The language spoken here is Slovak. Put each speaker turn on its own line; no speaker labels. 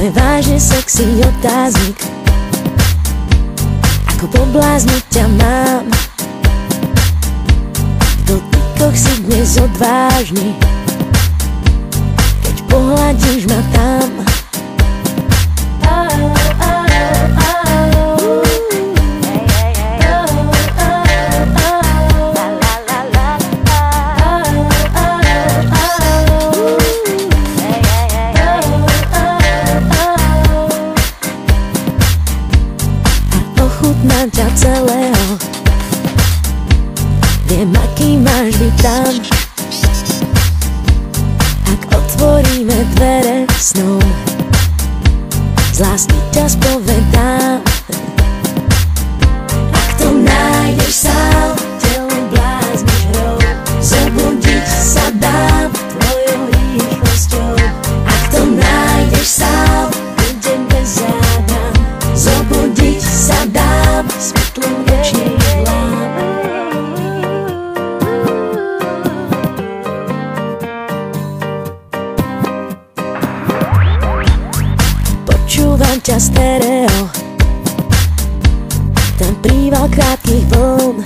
je vážne sexy otáznik. Ako poblázniť ťa mám, v dotykoch si dnes odvážny, keď pohľadíš ma tam. Ochutnám ťa celého, viem, aký máš byť tam. Ak otvoríme dvere snom, z lásky ťa spovedám. Ak to nájdeš sám, telo blázniš hrou, zobudiť sa dám tvojou rýchlosťou. Ak to nájdeš sám, idem bez zádam, zobudiť sa dám svetlom nočných lám. Počúvam ťa stereo, ten príval krátkych vln,